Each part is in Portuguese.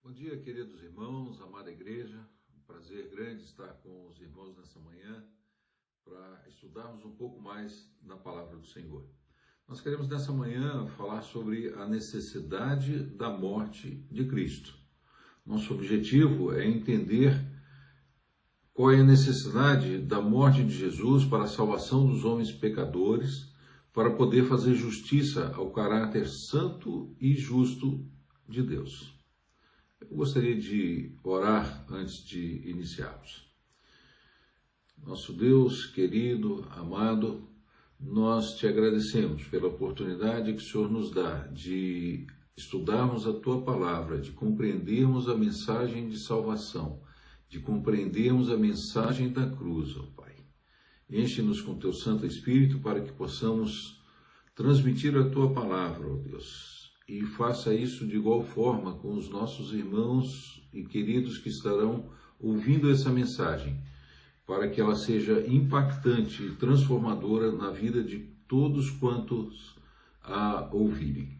Bom dia, queridos irmãos, amada igreja. Um prazer grande estar com os irmãos nessa manhã para estudarmos um pouco mais da palavra do Senhor. Nós queremos nessa manhã falar sobre a necessidade da morte de Cristo. Nosso objetivo é entender qual é a necessidade da morte de Jesus para a salvação dos homens pecadores, para poder fazer justiça ao caráter santo e justo de Deus. Eu gostaria de orar antes de iniciarmos. Nosso Deus querido, amado, nós te agradecemos pela oportunidade que o Senhor nos dá de estudarmos a Tua Palavra, de compreendermos a mensagem de salvação, de compreendermos a mensagem da cruz, ó Pai. Enche-nos com Teu Santo Espírito para que possamos transmitir a Tua Palavra, ó Deus. E faça isso de igual forma com os nossos irmãos e queridos que estarão ouvindo essa mensagem, para que ela seja impactante e transformadora na vida de todos quantos a ouvirem.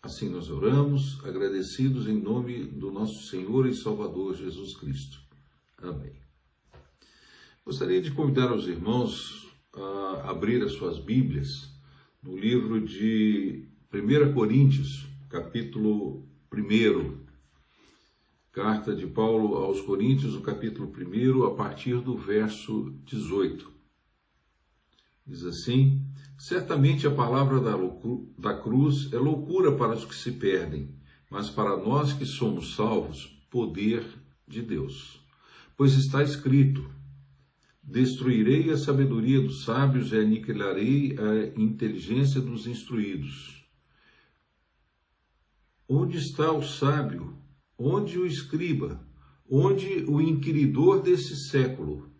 Assim nós oramos, agradecidos em nome do nosso Senhor e Salvador Jesus Cristo. Amém. Gostaria de convidar os irmãos a abrir as suas Bíblias no livro de 1 Coríntios, capítulo 1, carta de Paulo aos Coríntios, no capítulo 1, a partir do verso 18. Diz assim: certamente a palavra da cruz é loucura para os que se perdem, mas para nós que somos salvos, poder de Deus. Pois está escrito: destruirei a sabedoria dos sábios e aniquilarei a inteligência dos instruídos. Onde está o sábio? Onde o escriba? Onde o inquiridor desse século?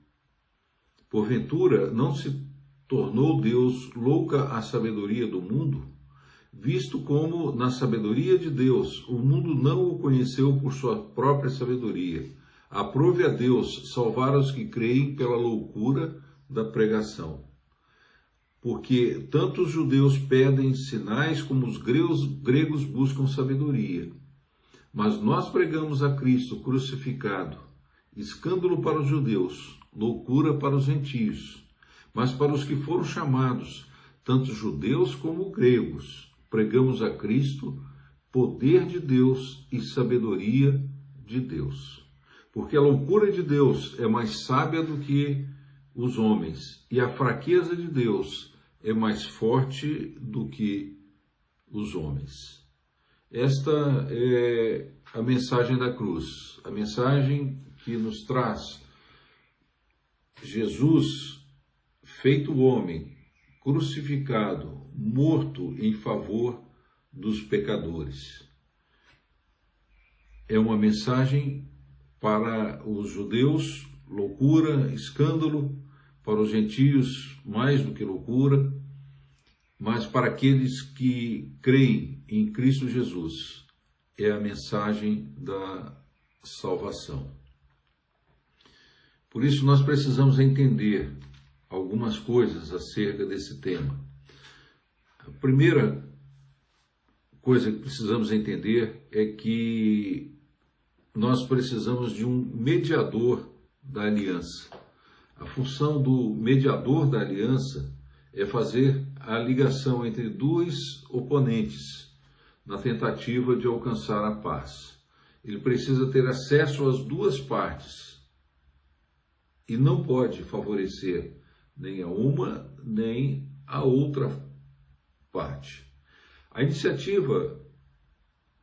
Porventura, não se tornou Deus louca a sabedoria do mundo? Visto como, na sabedoria de Deus, o mundo não o conheceu por sua própria sabedoria. Aprove a Deus salvar os que creem pela loucura da pregação. Porque tanto os judeus pedem sinais como os gregos buscam sabedoria. Mas nós pregamos a Cristo crucificado, escândalo para os judeus, loucura para os gentios. Mas para os que foram chamados, tanto judeus como gregos, pregamos a Cristo, poder de Deus e sabedoria de Deus. Porque a loucura de Deus é mais sábia do que os homens, e a fraqueza de Deus é mais forte do que os homens. Esta é a mensagem da cruz, a mensagem que nos traz Jesus feito homem, crucificado, morto em favor dos pecadores. É uma mensagem para os judeus, loucura, escândalo, para os gentios, mais do que loucura, mas para aqueles que creem em Cristo Jesus, é a mensagem da salvação. Por isso nós precisamos entender algumas coisas acerca desse tema. A primeira coisa que precisamos entender é que nós precisamos de um mediador da aliança. A função do mediador da aliança é fazer a ligação entre dois oponentes na tentativa de alcançar a paz. Ele precisa ter acesso às duas partes e não pode favorecer nem a uma nem a outra parte. A iniciativa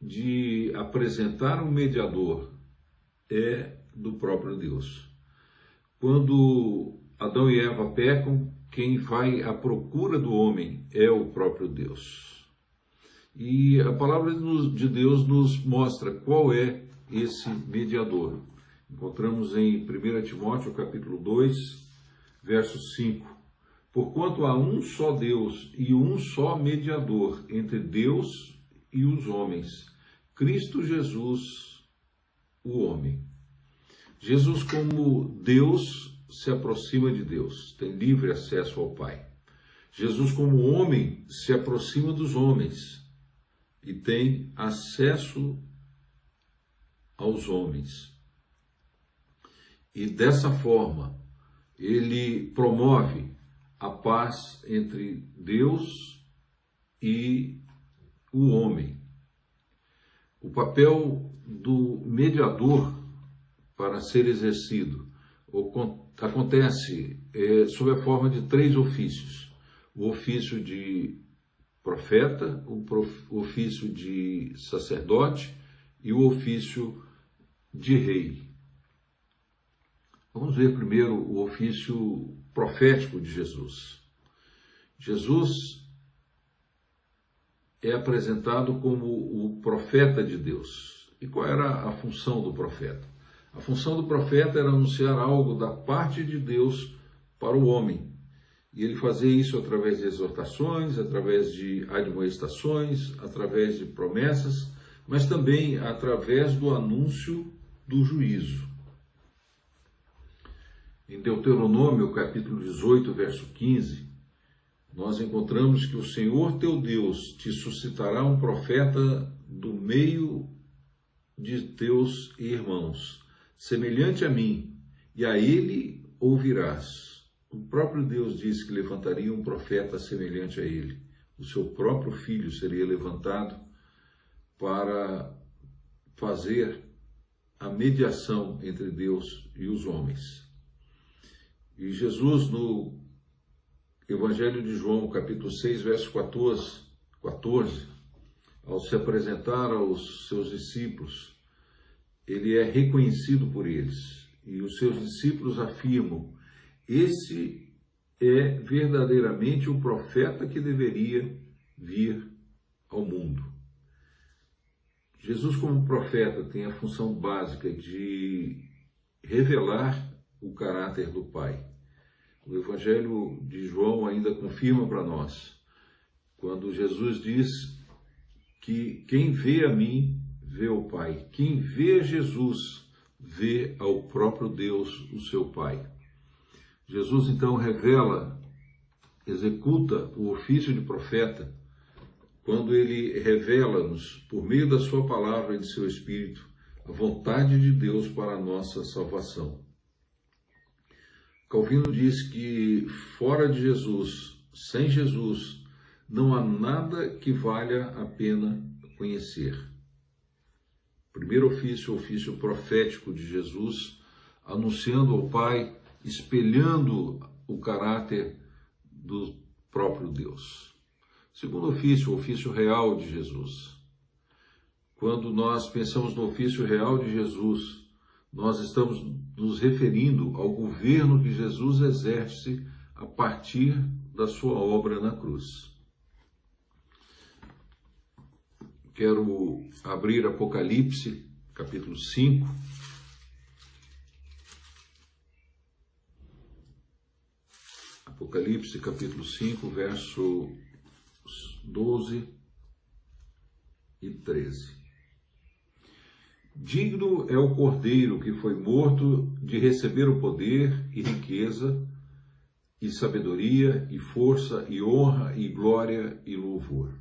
de apresentar um mediador é do próprio Deus. Quando Adão e Eva pecam, quem vai à procura do homem é o próprio Deus. E a palavra de Deus nos mostra qual é esse mediador. Encontramos em 1 Timóteo, capítulo 2, verso 5. Porquanto há um só Deus e um só mediador entre Deus e os homens, Cristo Jesus, o homem. Jesus, como Deus, se aproxima de Deus, tem livre acesso ao Pai. Jesus, como homem, se aproxima dos homens e tem acesso aos homens. E dessa forma, ele promove a paz entre Deus e o homem. O papel do mediador para ser exercido acontece sob a forma de 3 ofícios. O ofício de profeta, o ofício de sacerdote e o ofício de rei. Vamos ver primeiro o ofício profético de Jesus. Jesus é apresentado como o profeta de Deus. E qual era a função do profeta? A função do profeta era anunciar algo da parte de Deus para o homem. E ele fazia isso através de exortações, através de admoestações, através de promessas, mas também através do anúncio do juízo. Em Deuteronômio, capítulo 18, verso 15, nós encontramos que o Senhor teu Deus te suscitará um profeta do meio de teus irmãos, semelhante a mim, e a ele ouvirás. O próprio Deus disse que levantaria um profeta semelhante a ele. O seu próprio filho seria levantado para fazer a mediação entre Deus e os homens. E Jesus, no Evangelho de João, capítulo 6, verso 14, ao se apresentar aos seus discípulos, ele é reconhecido por eles. E os seus discípulos afirmam: esse é verdadeiramente o profeta que deveria vir ao mundo. Jesus, como profeta, tem a função básica de revelar o caráter do Pai. O Evangelho de João ainda confirma para nós, quando Jesus diz que quem vê a mim, vê o Pai. Quem vê Jesus, vê ao próprio Deus, o seu Pai. Jesus, então, executa o ofício de profeta, quando ele revela-nos, por meio da sua palavra e de seu Espírito, a vontade de Deus para a nossa salvação. Calvino diz que fora de Jesus, sem Jesus, não há nada que valha a pena conhecer. Primeiro ofício, o ofício profético de Jesus, anunciando ao Pai, espelhando o caráter do próprio Deus. Segundo ofício, o ofício real de Jesus. Quando nós pensamos no ofício real de Jesus, nós estamos nos referindo ao governo que Jesus exerce a partir da sua obra na cruz. Quero abrir Apocalipse, capítulo 5. Apocalipse, capítulo 5, verso 12 e 13. Digno é o Cordeiro que foi morto de receber o poder e riqueza, e sabedoria, e força, e honra, e glória, e louvor.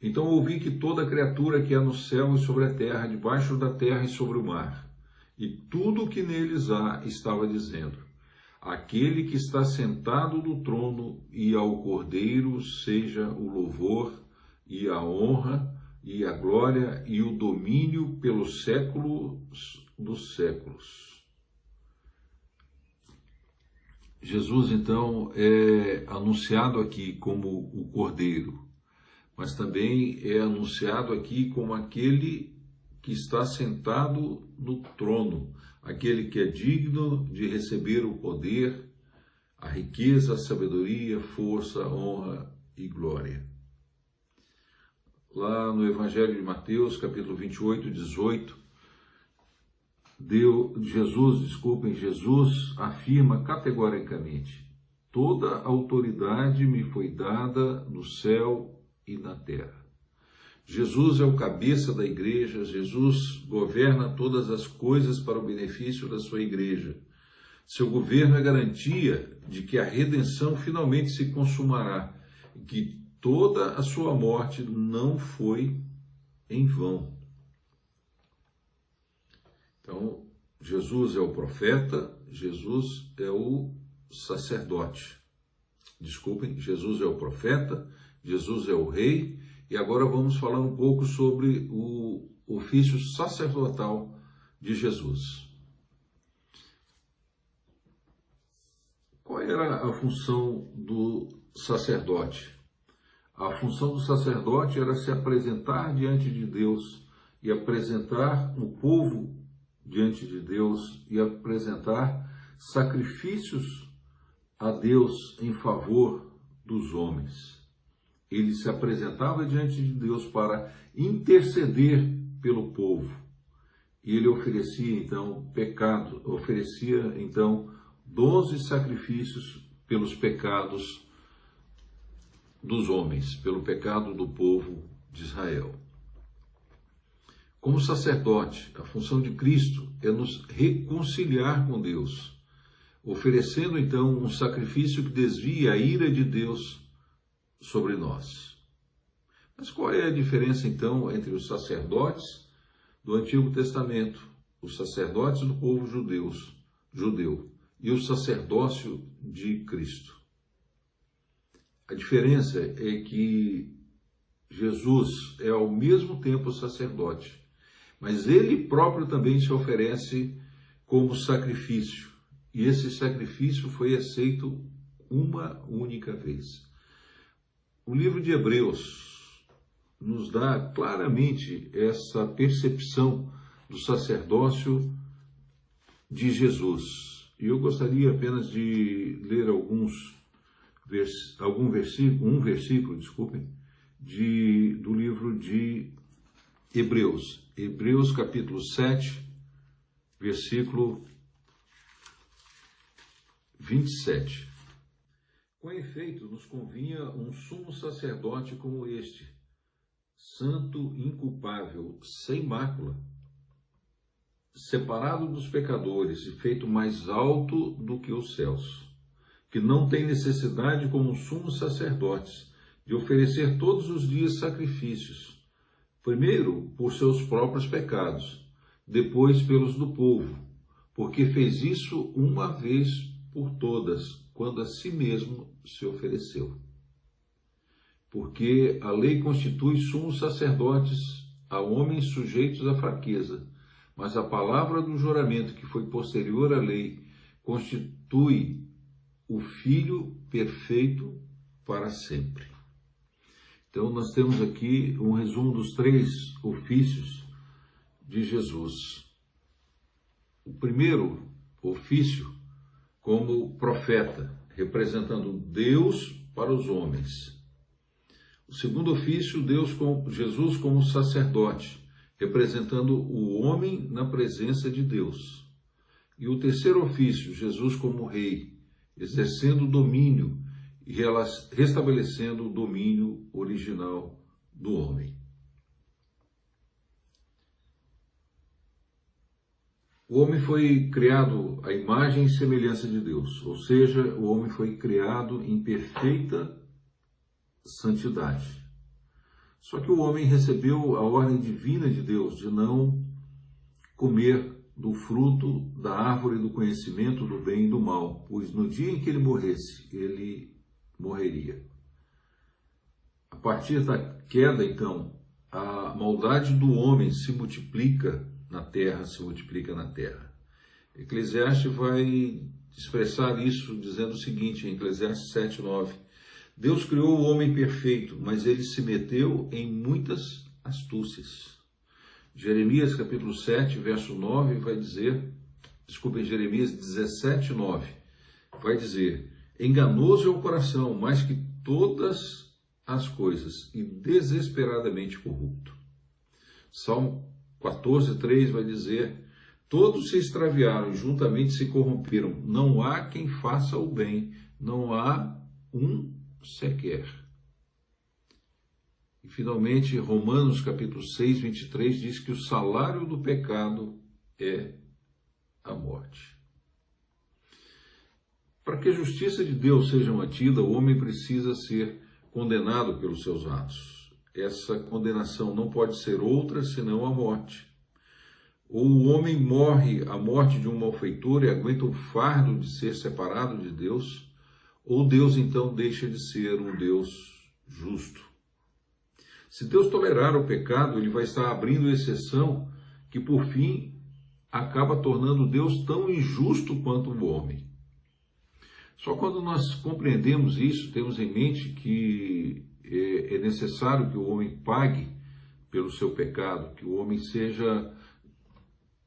Então ouvi que toda criatura que há no céu e sobre a terra, debaixo da terra e sobre o mar, e tudo o que neles há, estava dizendo: aquele que está sentado no trono e ao Cordeiro seja o louvor e a honra e a glória e o domínio pelos séculos dos séculos. Jesus, então, é anunciado aqui como o Cordeiro, mas também é anunciado aqui como aquele que está sentado no trono, aquele que é digno de receber o poder, a riqueza, a sabedoria, força, honra e glória. Lá no Evangelho de Mateus, capítulo 28, 18, Jesus afirma categoricamente: toda autoridade me foi dada no céu e na terra. Jesus é o cabeça da igreja, Jesus governa todas as coisas para o benefício da sua igreja. Seu governo é garantia de que a redenção finalmente se consumará, que toda a sua morte não foi em vão. Então, Jesus é o profeta, Jesus é o sacerdote. Desculpem, Jesus é o profeta, Jesus é o rei, e agora vamos falar um pouco sobre o ofício sacerdotal de Jesus. Qual era a função do sacerdote? A função do sacerdote era se apresentar diante de Deus e apresentar o povo diante de Deus e apresentar sacrifícios a Deus em favor dos homens. Ele se apresentava diante de Deus para interceder pelo povo. E ele oferecia então 12 sacrifícios pelos pecados dos homens, pelo pecado do povo de Israel. Como sacerdote, a função de Cristo é nos reconciliar com Deus, oferecendo então um sacrifício que desvia a ira de Deus sobre nós. Mas qual é a diferença então entre os sacerdotes do Antigo Testamento, os sacerdotes do povo judeu e o sacerdócio de Cristo? A diferença é que Jesus é ao mesmo tempo sacerdote, mas ele próprio também se oferece como sacrifício, e esse sacrifício foi aceito uma única vez. O livro de Hebreus nos dá claramente essa percepção do sacerdócio de Jesus. E eu gostaria apenas de ler um versículo, do livro de Hebreus. Hebreus capítulo 7, versículo 27. Com efeito, nos convinha um sumo sacerdote como este, santo, inculpável, sem mácula, separado dos pecadores e feito mais alto do que os céus, que não tem necessidade, como sumos sacerdotes, de oferecer todos os dias sacrifícios, primeiro por seus próprios pecados, depois pelos do povo, porque fez isso uma vez por todas, quando a si mesmo se ofereceu. Porque a lei constitui sumos sacerdotes a homens sujeitos à fraqueza, mas a palavra do juramento, que foi posterior à lei, constitui o Filho perfeito para sempre. Então, nós temos aqui um resumo dos 3 ofícios de Jesus. O primeiro ofício, como profeta, representando Deus para os homens. O segundo ofício, Jesus como sacerdote, representando o homem na presença de Deus. E o terceiro ofício, Jesus como rei, exercendo o domínio e restabelecendo o domínio original do homem. O homem foi criado à imagem e semelhança de Deus, ou seja, o homem foi criado em perfeita santidade. Só que o homem recebeu a ordem divina de Deus de não comer do fruto da árvore do conhecimento do bem e do mal, pois no dia em que ele morresse, ele morreria. A partir da queda, então, a maldade do homem se multiplica na terra. Eclesiastes vai expressar isso dizendo o seguinte, em Eclesiastes 7:9. Deus criou o homem perfeito, mas ele se meteu em muitas astúcias. Jeremias capítulo 7, verso 9, Jeremias 17:9, vai dizer: enganoso é o coração, mais que todas as coisas, e desesperadamente corrupto. Salmo 14:3 vai dizer: todos se extraviaram e juntamente se corromperam, não há quem faça o bem, não há um sequer. E finalmente, Romanos capítulo 6, 23 diz que o salário do pecado é a morte. Para que a justiça de Deus seja mantida, o homem precisa ser condenado pelos seus atos. Essa condenação não pode ser outra senão a morte. Ou o homem morre a morte de um malfeitor e aguenta o fardo de ser separado de Deus, ou Deus então deixa de ser um Deus justo. Se Deus tolerar o pecado, ele vai estar abrindo exceção que, por fim, acaba tornando Deus tão injusto quanto o homem. Só quando nós compreendemos isso, temos em mente que é necessário que o homem pague pelo seu pecado, que o homem seja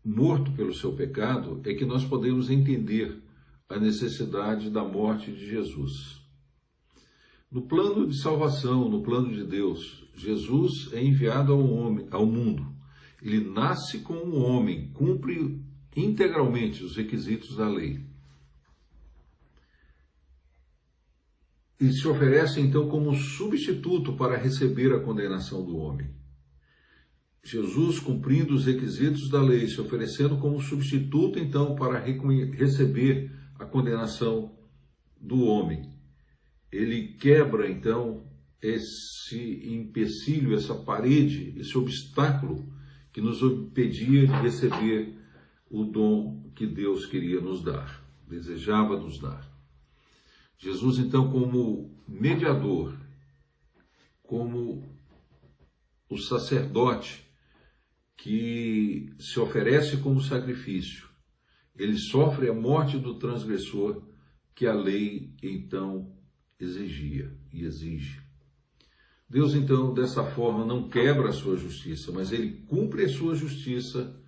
morto pelo seu pecado, é que nós podemos entender a necessidade da morte de Jesus. No plano de salvação, no plano de Deus, Jesus é enviado ao mundo. Ele nasce como um homem, cumpre integralmente os requisitos da lei. E se oferece então como substituto para receber a condenação do homem. Jesus, cumprindo os requisitos da lei, se oferecendo como substituto então para receber a condenação do homem. Ele quebra então esse empecilho, essa parede, esse obstáculo que nos impedia de receber o dom que Deus queria nos dar, desejava nos dar. Jesus, então, como mediador, como o sacerdote que se oferece como sacrifício, ele sofre a morte do transgressor que a lei, então, exigia e exige. Deus, então, dessa forma, não quebra a sua justiça, mas ele cumpre a sua justiça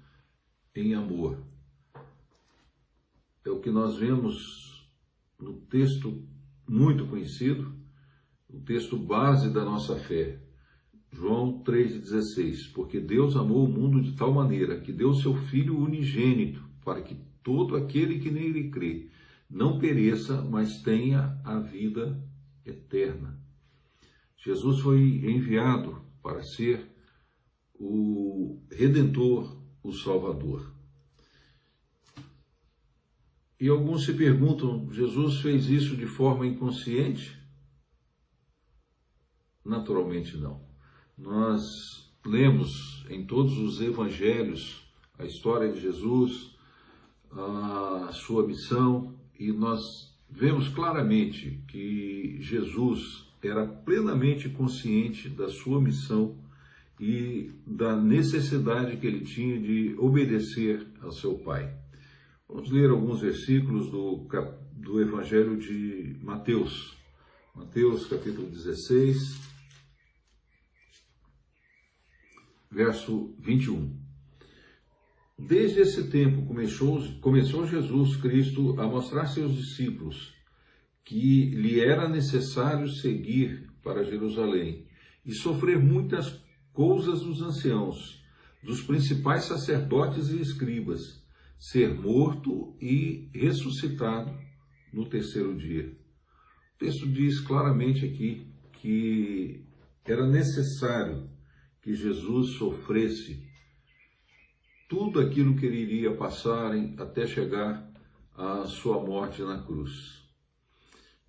em amor. É o que nós vemos no texto muito conhecido, o texto base da nossa fé, João 3,16, porque Deus amou o mundo de tal maneira que deu seu Filho unigênito, para que todo aquele que nele crê não pereça, mas tenha a vida eterna. Jesus foi enviado para ser o Redentor, o Salvador. E alguns se perguntam, Jesus fez isso de forma inconsciente? Naturalmente não. Nós lemos em todos os evangelhos a história de Jesus, a sua missão, e nós vemos claramente que Jesus era plenamente consciente da sua missão e da necessidade que ele tinha de obedecer ao seu Pai. Vamos ler alguns versículos do Evangelho de Mateus. Mateus, capítulo 16, verso 21. Desde esse tempo começou Jesus Cristo a mostrar a seus discípulos que lhe era necessário seguir para Jerusalém e sofrer muitas coisas dos anciãos, dos principais sacerdotes e escribas, ser morto e ressuscitado no terceiro dia. O texto diz claramente aqui que era necessário que Jesus sofresse tudo aquilo que ele iria passar até chegar à sua morte na cruz.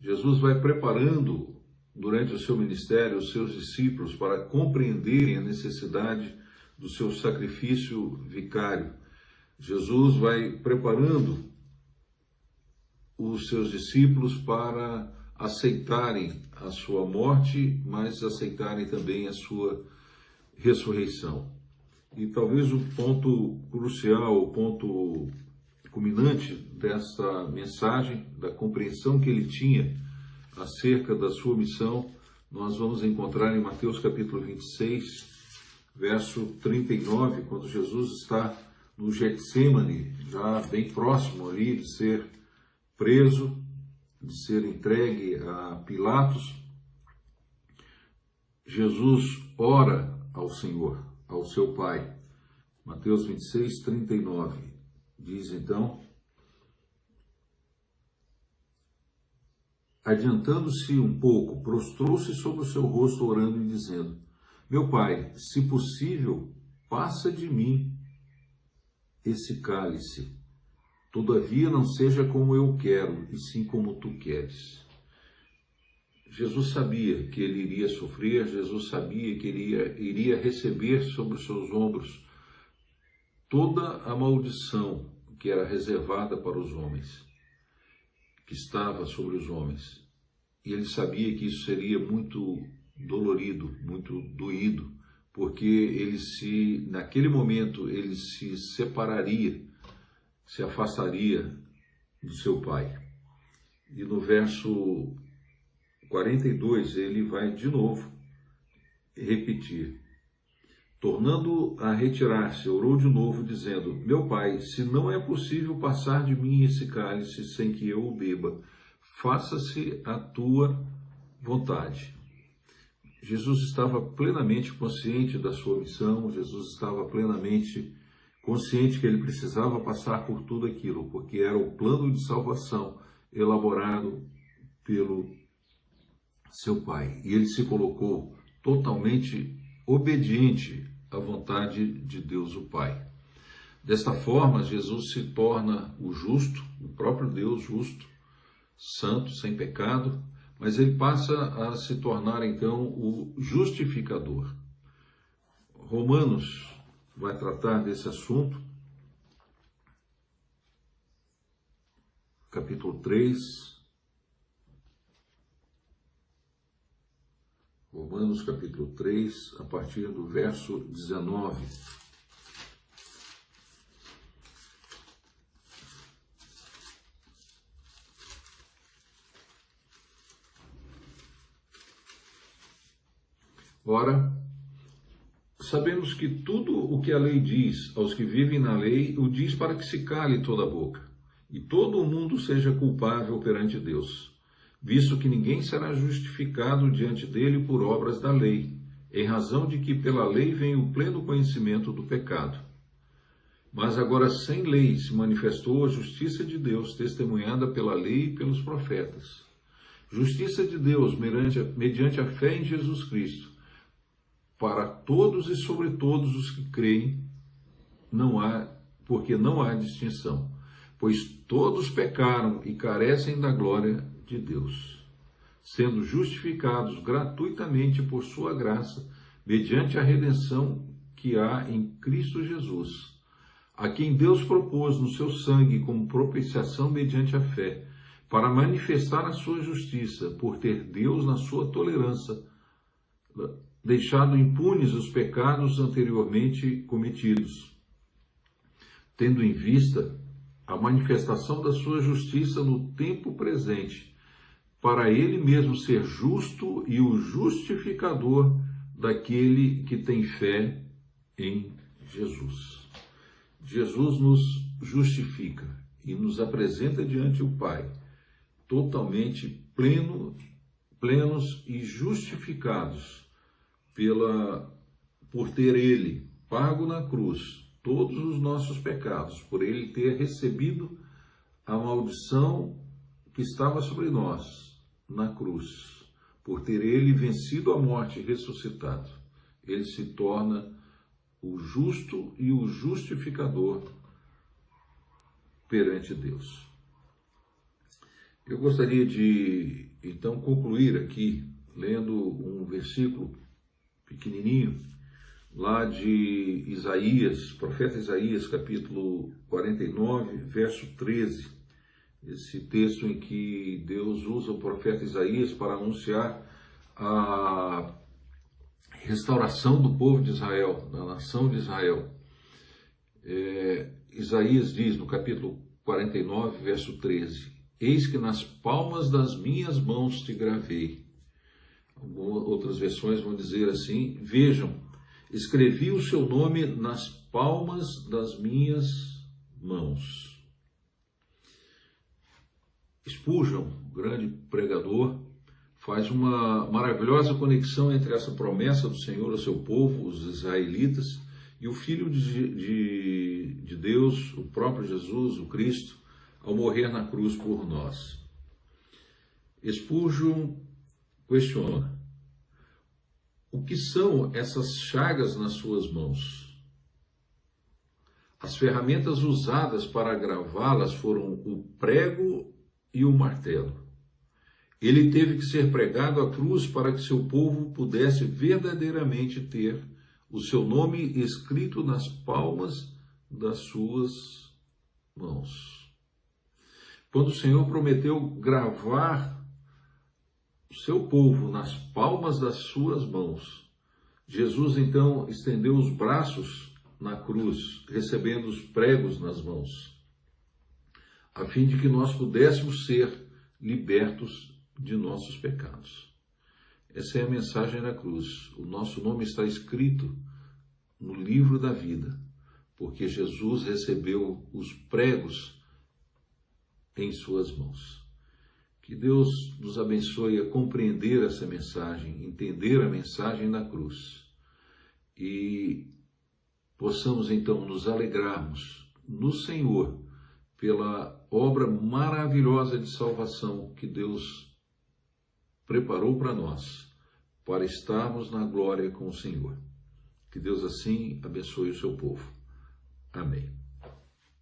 Jesus vai preparando durante o seu ministério os seus discípulos para compreenderem a necessidade do seu sacrifício vicário. Jesus vai preparando os seus discípulos para aceitarem a sua morte, mas aceitarem também a sua ressurreição. E talvez o ponto crucial, o ponto culminante dessa mensagem, da compreensão que ele tinha acerca da sua missão, nós vamos encontrar em Mateus capítulo 26, verso 39, quando Jesus está no Getsêmani, já bem próximo ali de ser preso, de ser entregue a Pilatos. Jesus ora ao Senhor, ao seu Pai. Mateus 26, 39. Diz então: adiantando-se um pouco, prostrou-se sobre o seu rosto, orando e dizendo: meu Pai, se possível, passa de mim esse cálice. Todavia não seja como eu quero, e sim como tu queres. Jesus sabia que ele iria sofrer, Jesus sabia que ele iria receber sobre os seus ombros toda a maldição que era reservada para os homens, que estava sobre os homens. E ele sabia que isso seria muito dolorido, muito doído, porque naquele momento, ele se separaria, se afastaria do seu pai. E no verso 42, ele vai de novo repetir. Tornando a retirar-se, orou de novo, dizendo: meu pai, se não é possível passar de mim esse cálice sem que eu o beba, faça-se a tua vontade. Jesus estava plenamente consciente da sua missão, Jesus estava plenamente consciente que ele precisava passar por tudo aquilo, porque era o plano de salvação elaborado pelo seu pai. E ele se colocou totalmente obediente à vontade de Deus o Pai. Desta forma, Jesus se torna o justo, o próprio Deus justo, santo, sem pecado, mas ele passa a se tornar então o justificador. Romanos vai tratar desse assunto, capítulo 3. Romanos capítulo 3, a partir do verso 19. Ora, sabemos que tudo o que a lei diz aos que vivem na lei, o diz para que se cale toda a boca, e todo o mundo seja culpável perante Deus, visto que ninguém será justificado diante dele por obras da lei, em razão de que pela lei vem o pleno conhecimento do pecado. Mas agora sem lei se manifestou a justiça de Deus, testemunhada pela lei e pelos profetas. Justiça de Deus mediante a fé em Jesus Cristo, para todos e sobre todos os que creem, porque não há distinção, pois todos pecaram e carecem da glória de Deus, sendo justificados gratuitamente por sua graça, mediante a redenção que há em Cristo Jesus, a quem Deus propôs no seu sangue como propiciação mediante a fé, para manifestar a sua justiça, por ter Deus, na sua tolerância, deixado impunes os pecados anteriormente cometidos, tendo em vista a manifestação da sua justiça no tempo presente, para ele mesmo ser justo e o justificador daquele que tem fé em Jesus. Jesus nos justifica e nos apresenta diante o Pai, totalmente plenos e justificados por ter ele pago na cruz todos os nossos pecados, por ele ter recebido a maldição que estava sobre nós na cruz, por ter ele vencido a morte e ressuscitado. Ele se torna o justo e o justificador perante Deus. Eu gostaria de, então, concluir aqui, lendo um versículo pequenininho, lá de Isaías, profeta Isaías, capítulo 49, verso 13. Esse texto em que Deus usa o profeta Isaías para anunciar a restauração do povo de Israel, da nação de Israel. Isaías diz no capítulo 49, verso 13: eis que nas palmas das minhas mãos te gravei. Outras versões vão dizer assim: vejam, escrevi o seu nome nas palmas das minhas mãos. Spurgeon, grande pregador, faz uma maravilhosa conexão entre essa promessa do Senhor ao seu povo, os israelitas, e o Filho de Deus, o próprio Jesus, o Cristo, ao morrer na cruz por nós. Spurgeon questiona: o que são essas chagas nas suas mãos? As ferramentas usadas para gravá-las foram o prego e o martelo. Ele teve que ser pregado à cruz para que seu povo pudesse verdadeiramente ter o seu nome escrito nas palmas das suas mãos. Quando o Senhor prometeu gravar o seu povo nas palmas das suas mãos, Jesus então estendeu os braços na cruz, recebendo os pregos nas mãos, a fim de que nós pudéssemos ser libertos de nossos pecados. Essa é a mensagem da cruz. O nosso nome está escrito no livro da vida, porque Jesus recebeu os pregos em suas mãos. Que Deus nos abençoe a compreender essa mensagem, entender a mensagem da cruz e possamos então nos alegrarmos no Senhor pela obra maravilhosa de salvação que Deus preparou para nós, para estarmos na glória com o Senhor. Que Deus assim abençoe o seu povo. Amém.